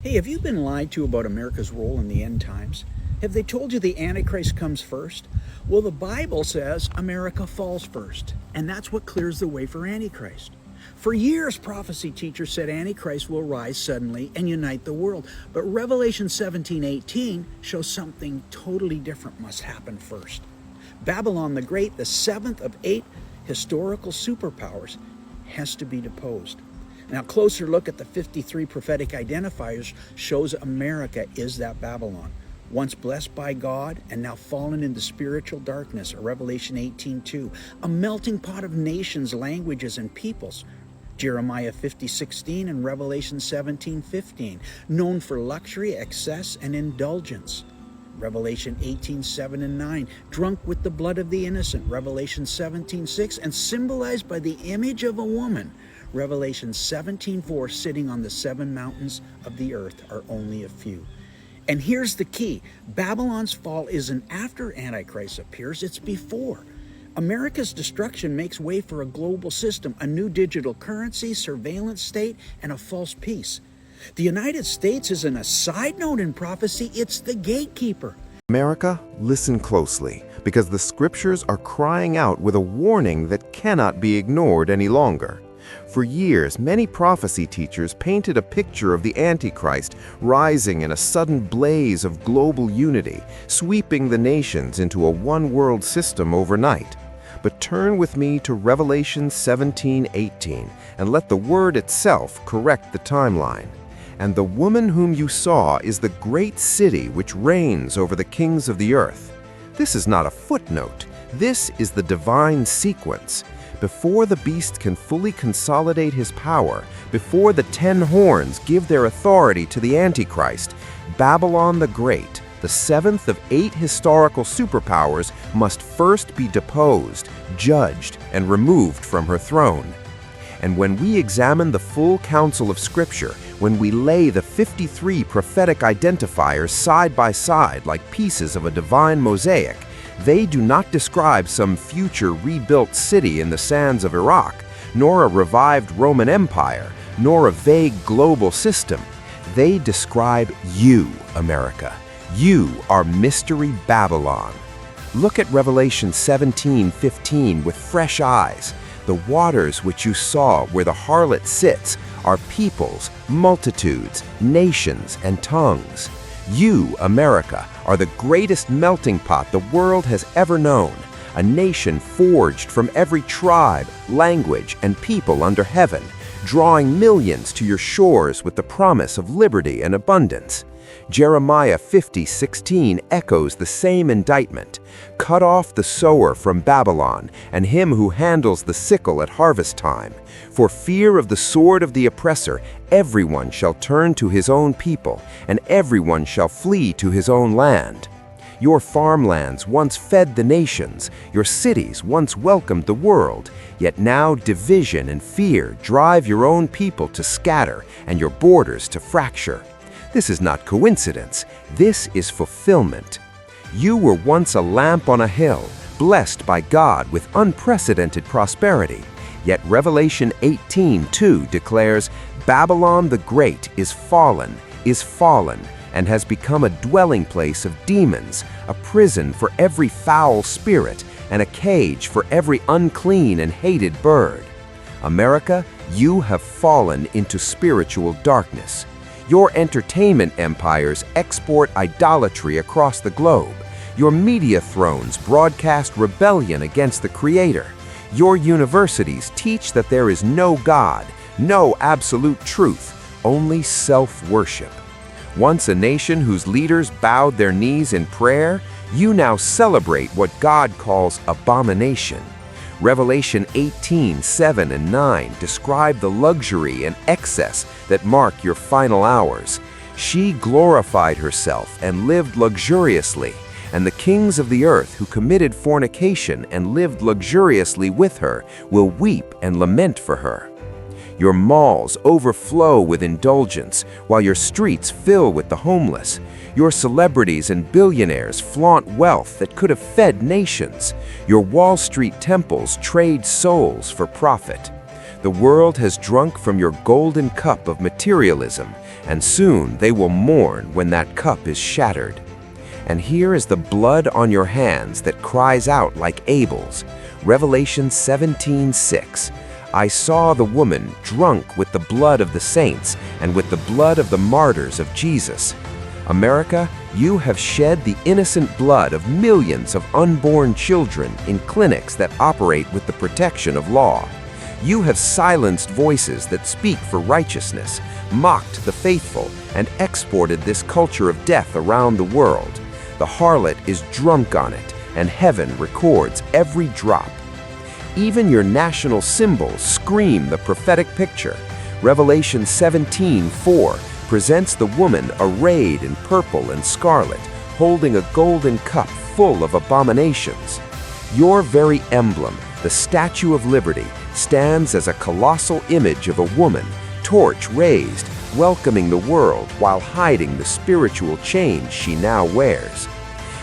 Hey, have you been lied to about America's role in the end times? Have they told you the Antichrist comes first? Well, the Bible says America falls first, and that's what clears the way for Antichrist. For years, prophecy teachers said Antichrist will rise suddenly and unite the world, but Revelation 17:18 shows something totally different must happen first. Babylon the Great, the seventh of 8 historical superpowers, has to be deposed. Now, a closer look at the 53 prophetic identifiers shows America is that Babylon, once blessed by God and now fallen into spiritual darkness, Revelation 18:2, a melting pot of nations, languages, and peoples, Jeremiah 50:16 and Revelation 17:15, known for luxury, excess, and indulgence. Revelation 18:7 and 9, drunk with the blood of the innocent, Revelation 17:6, and symbolized by the image of a woman, Revelation 17:4, sitting on the 7 mountains of the earth are only a few. And here's the key. Babylon's fall isn't after Antichrist appears, it's before. America's destruction makes way for a global system, a new digital currency, surveillance state, and a false peace. The United States isn't a side note in prophecy, it's the gatekeeper. America, listen closely, because the scriptures are crying out with a warning that cannot be ignored any longer. For years, many prophecy teachers painted a picture of the Antichrist rising in a sudden blaze of global unity, sweeping the nations into a one-world system overnight. But turn with me to Revelation 17:18 and let the word itself correct the timeline. And the woman whom you saw is the great city which reigns over the kings of the earth. This is not a footnote. This is the divine sequence. Before the beast can fully consolidate his power, before the 10 horns give their authority to the Antichrist, Babylon the Great, the 7th of 8 historical superpowers, must first be deposed, judged, and removed from her throne. And when we examine the full counsel of Scripture, when we lay the 53 prophetic identifiers side by side like pieces of a divine mosaic, they do not describe some future rebuilt city in the sands of Iraq, nor a revived Roman Empire, nor a vague global system. They describe you, America. You are Mystery Babylon. Look at Revelation 17:15 with fresh eyes. The waters which you saw where the harlot sits are peoples, multitudes, nations, and tongues. You, America, are the greatest melting pot the world has ever known, a nation forged from every tribe, language, and people under heaven, drawing millions to your shores with the promise of liberty and abundance. Jeremiah 50:16 echoes the same indictment. Cut off the sower from Babylon, and him who handles the sickle at harvest time. For fear of the sword of the oppressor, everyone shall turn to his own people, and everyone shall flee to his own land. Your farmlands once fed the nations, your cities once welcomed the world, yet now division and fear drive your own people to scatter and your borders to fracture. This is not coincidence. This is fulfillment. You were once a lamp on a hill, blessed by God with unprecedented prosperity. Yet Revelation 18:2 declares, Babylon the Great is fallen, and has become a dwelling place of demons, a prison for every foul spirit, and a cage for every unclean and hated bird. America, you have fallen into spiritual darkness. Your entertainment empires export idolatry across the globe. Your media thrones broadcast rebellion against the Creator. Your universities teach that there is no God, no absolute truth, only self-worship. Once a nation whose leaders bowed their knees in prayer, you now celebrate what God calls abomination. Revelation 18:7 and 9 describe the luxury and excess that mark your final hours. She glorified herself and lived luxuriously, and the kings of the earth who committed fornication and lived luxuriously with her will weep and lament for her. Your malls overflow with indulgence, while your streets fill with the homeless. Your celebrities and billionaires flaunt wealth that could have fed nations. Your Wall Street temples trade souls for profit. The world has drunk from your golden cup of materialism, and soon they will mourn when that cup is shattered. And here is the blood on your hands that cries out like Abel's. Revelation 17:6. I saw the woman drunk with the blood of the saints and with the blood of the martyrs of Jesus. America, you have shed the innocent blood of millions of unborn children in clinics that operate with the protection of law. You have silenced voices that speak for righteousness, mocked the faithful, and exported this culture of death around the world. The harlot is drunk on it, and heaven records every drop. Even your national symbols scream the prophetic picture. Revelation 17:4 presents the woman arrayed in purple and scarlet, holding a golden cup full of abominations. Your very emblem, the Statue of Liberty, stands as a colossal image of a woman, torch raised, welcoming the world while hiding the spiritual chains she now wears.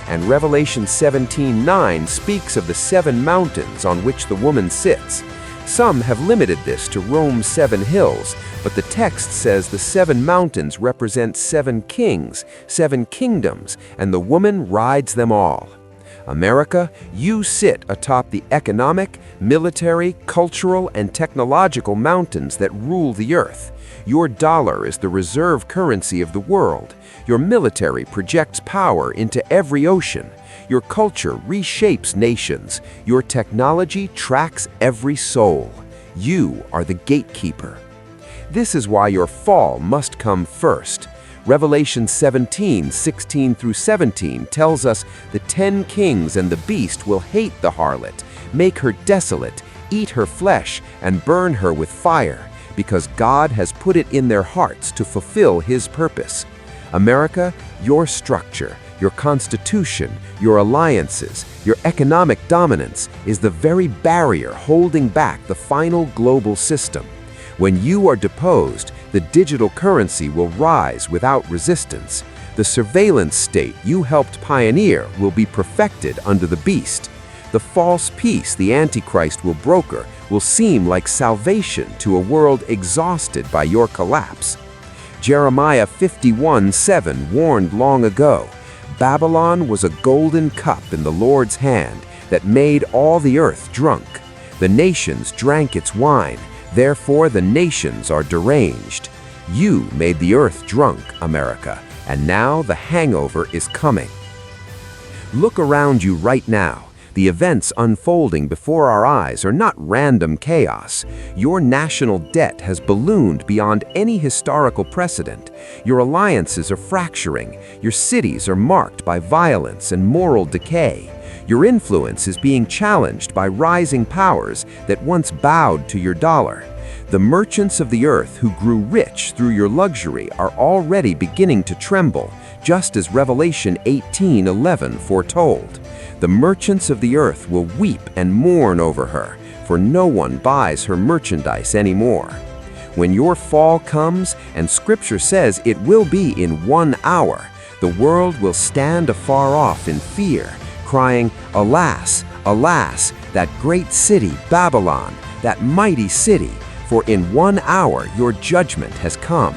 And Revelation 17:9 speaks of the 7 mountains on which the woman sits. Some have limited this to Rome's 7 hills, but the text says the 7 mountains represent 7 kings, 7 kingdoms, and the woman rides them all. America, you sit atop the economic, military, cultural, and technological mountains that rule the earth. Your dollar is the reserve currency of the world. Your military projects power into every ocean. Your culture reshapes nations. Your technology tracks every soul. You are the gatekeeper. This is why your fall must come first. Revelation 17:16 through 17 tells us the 10 kings and the beast will hate the harlot, make her desolate, eat her flesh, and burn her with fire, because God has put it in their hearts to fulfill His purpose. America, your structure, your constitution, your alliances, your economic dominance is the very barrier holding back the final global system. When you are deposed, the digital currency will rise without resistance. The surveillance state you helped pioneer will be perfected under the beast. The false peace the Antichrist will broker will seem like salvation to a world exhausted by your collapse. Jeremiah 51:7 warned long ago, Babylon was a golden cup in the Lord's hand that made all the earth drunk. The nations drank its wine, therefore the nations are deranged. You made the earth drunk, America, and now the hangover is coming. Look around you right now. The events unfolding before our eyes are not random chaos. Your national debt has ballooned beyond any historical precedent. Your alliances are fracturing. Your cities are marked by violence and moral decay. Your influence is being challenged by rising powers that once bowed to your dollar. The merchants of the earth who grew rich through your luxury are already beginning to tremble, just as Revelation 18:11 foretold. The merchants of the earth will weep and mourn over her, for no one buys her merchandise anymore. When your fall comes, and Scripture says it will be in 1 hour, the world will stand afar off in fear, crying, "Alas, alas, that great city, Babylon, that mighty city, for in 1 hour your judgment has come."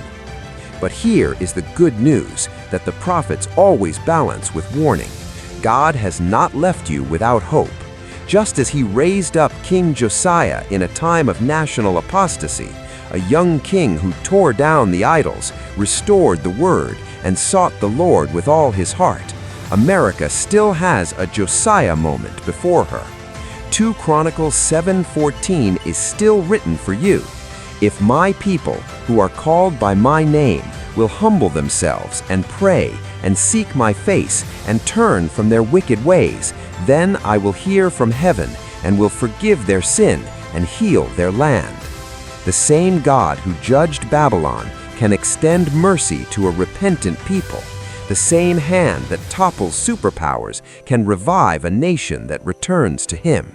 But here is the good news that the prophets always balance with warning. God has not left you without hope. Just as He raised up King Josiah in a time of national apostasy, a young king who tore down the idols, restored the word, and sought the Lord with all his heart, America still has a Josiah moment before her. 2 Chronicles 7:14 is still written for you. If my people, who are called by my name, will humble themselves and pray and seek my face and turn from their wicked ways, then I will hear from heaven and will forgive their sin and heal their land. The same God who judged Babylon can extend mercy to a repentant people. The same hand that topples superpowers can revive a nation that returns to Him.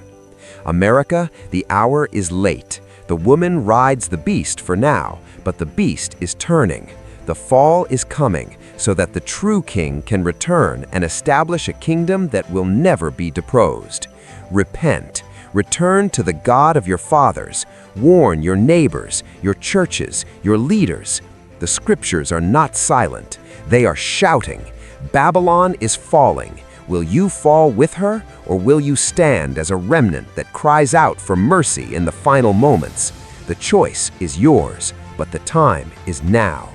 America, the hour is late. The woman rides the beast for now, but the beast is turning. The fall is coming, so that the true king can return and establish a kingdom that will never be deposed. Repent. Return to the God of your fathers. Warn your neighbors, your churches, your leaders. The scriptures are not silent. They are shouting. Babylon is falling. Will you fall with her, or will you stand as a remnant that cries out for mercy in the final moments? The choice is yours, but the time is now.